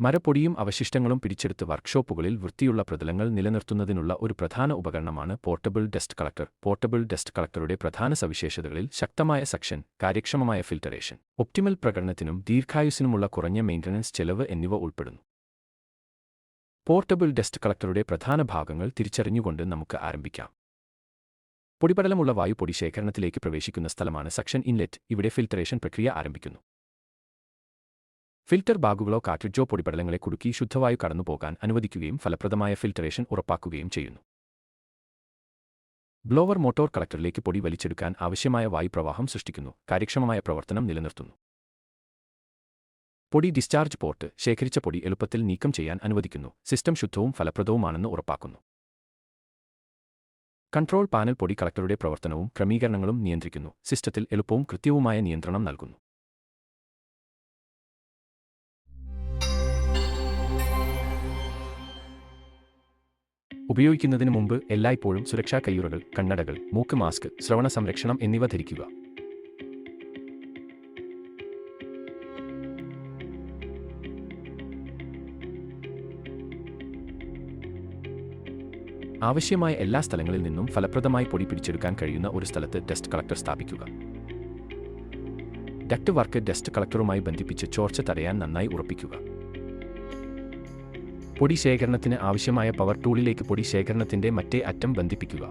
മരപ്പൊടിയും അവശിഷ്ടങ്ങളും പിടിച്ചെടുത്ത് വർക്ക്ഷോപ്പുകളിൽ വൃത്തിയുള്ള പ്രതലങ്ങൾ നിലനിർത്തുന്നതിനുള്ള ഒരു പ്രധാന ഉപകരണമാണ് portable dust collector. Portable dust കളക്ടറുടെ പ്രധാന സവിശേഷതകളിൽ ശക്തമായ സക്ഷൻ, കാര്യക്ഷമമായ ഫിൽട്ടറേഷൻ, ഒപ്റ്റിമൽ പ്രകടനത്തിനും ദീർഘായുസ്സിനുമുള്ള കുറഞ്ഞ മെയിൻ്റനൻസ് ചെലവ് എന്നിവ ഉൾപ്പെടുന്നു. പോർട്ടബിൾ ഡസ്റ്റ് കളക്ടറുടെ പ്രധാന ഭാഗങ്ങൾ തിരിച്ചറിഞ്ഞുകൊണ്ട് നമുക്ക് ആരംഭിക്കാം. പൊടിപടലമുള്ള വായു പൊടി ശേഖരണത്തിലേക്ക് പ്രവേശിക്കുന്ന സ്ഥലമാണ് സക്ഷൻ ഇൻലെറ്റ്. ഇവിടെ ഫിൽട്ടറേഷൻ പ്രക്രിയ ആരംഭിക്കുന്നു. ഫിൽട്ടർ ബാഗുകളോ കാർട്രിഡ്ജോ പൊടിപടലങ്ങളെ കുടുക്കി ശുദ്ധവായു കടന്നുപോകാൻ അനുവദിക്കുകയും ഫലപ്രദമായ ഫിൽട്ടറേഷൻ ഉറപ്പാക്കുകയും ചെയ്യുന്നു. ബ്ലോവർ മോട്ടോർ കളക്ടറിലേക്ക് പൊടി വലിച്ചെടുക്കാൻ ആവശ്യമായ വായുപ്രവാഹം സൃഷ്ടിക്കുന്നു, കാര്യക്ഷമമായ പ്രവർത്തനം നിലനിർത്തുന്നു. പൊടി ഡിസ്ചാർജ് പോർട്ട് ശേഖരിച്ച പൊടി എളുപ്പത്തിൽ നീക്കം ചെയ്യാൻ അനുവദിക്കുന്നു, സിസ്റ്റം ശുദ്ധവും ഫലപ്രദവുമാണെന്ന് ഉറപ്പാക്കുന്നു. കൺട്രോൾ പാനൽ പൊടി കളക്ടറുടെ പ്രവർത്തനവും ക്രമീകരണങ്ങളും നിയന്ത്രിക്കുന്നു, സിസ്റ്റത്തിൽ എളുപ്പവും കൃത്യവുമായ നിയന്ത്രണം നൽകുന്നു. ഉപയോഗിക്കുന്നതിന് മുമ്പ് എല്ലായ്പ്പോഴും സുരക്ഷാ കയ്യുറകൾ, കണ്ണടകൾ, മൂക്ക് മാസ്ക്, ശ്രവണ സംരക്ഷണം എന്നിവ ധരിക്കുക. ആവശ്യമായ എല്ലാ സ്ഥലങ്ങളിൽ നിന്നും ഫലപ്രദമായി പൊടി പിടിച്ചെടുക്കാൻ കഴിയുന്ന ഒരു സ്ഥലത്ത് ഡസ്റ്റ് കളക്ടർ സ്ഥാപിക്കുക. ഡക്ട് വർക്ക് ഡസ്റ്റ് കളക്ടറുമായി ബന്ധിപ്പിച്ച് ചോർച്ച തടയാൻ നന്നായി ഉറപ്പിക്കുക. പൊടി ശേഖരണത്തിന് ആവശ്യമായ പവർ ടൂളിലേക്ക് പൊടി ശേഖരണത്തിന്റെ മറ്റേ അറ്റം ബന്ധിപ്പിക്കുക.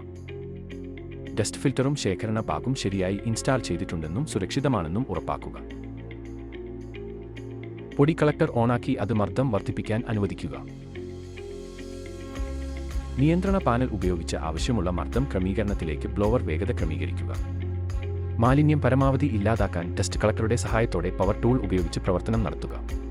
ഡസ്റ്റ് ഫിൽറ്ററും ശേഖരണ ബാഗും ശരിയായി ഇൻസ്റ്റാൾ ചെയ്തിട്ടുണ്ടെന്നും സുരക്ഷിതമാണെന്നും ഉറപ്പാക്കുക. പൊടി കളക്ടർ ഓണാക്കി അത് മർദ്ദം വർദ്ധിപ്പിക്കാൻ അനുവദിക്കുക. നിയന്ത്രണ പാനൽ ഉപയോഗിച്ച് ആവശ്യമുള്ള മർദ്ദം ക്രമീകരണത്തിലേക്ക് ബ്ലോവർ വേഗത ക്രമീകരിക്കുക. മാലിന്യം പരമാവധി ഇല്ലാതാക്കാൻ ഡസ്റ്റ് കളക്ടറുടെ സഹായത്തോടെ പവർ ടൂൾ ഉപയോഗിച്ച് പ്രവർത്തനം നടത്തുക.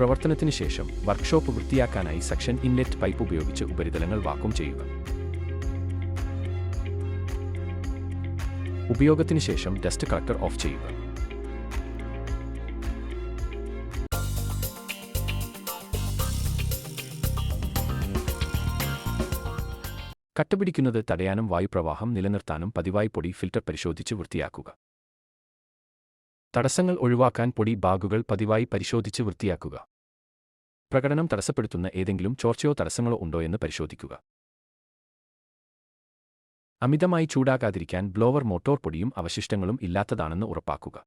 പ്രവർത്തനത്തിന് ശേഷം വർക്ക്ഷോപ്പ് വൃത്തിയാക്കാനായി സക്ഷൻ ഇൻലെറ്റ് പൈപ്പ് ഉപയോഗിച്ച് ഉപരിതലങ്ങൾ വാക്വം ചെയ്യുക. ഉപയോഗത്തിന് ശേഷം ഡസ്റ്റ് കളക്ടർ ഓഫ് ചെയ്യുക. കട്ടപിടിക്കുന്നത് തടയാനും വായുപ്രവാഹം നിലനിർത്താനും പതിവായി പൊടി ഫിൽട്ടർ പരിശോധിച്ച് വൃത്തിയാക്കുക. തടസ്സങ്ങൾ ഒഴിവാക്കാൻ പൊടി ബാഗുകൾ പതിവായി പരിശോധിച്ച് വൃത്തിയാക്കുക. പ്രകടനം തടസ്സപ്പെടുത്തുന്ന ഏതെങ്കിലും ചോർച്ചയോ തടസ്സങ്ങളോ ഉണ്ടോയെന്ന് പരിശോധിക്കുക. അമിതമായി ചൂടാകാതിരിക്കാൻ ബ്ലോവർ മോട്ടോർ പൊടിയും അവശിഷ്ടങ്ങളും ഇല്ലാത്തതാണെന്ന് ഉറപ്പാക്കുക.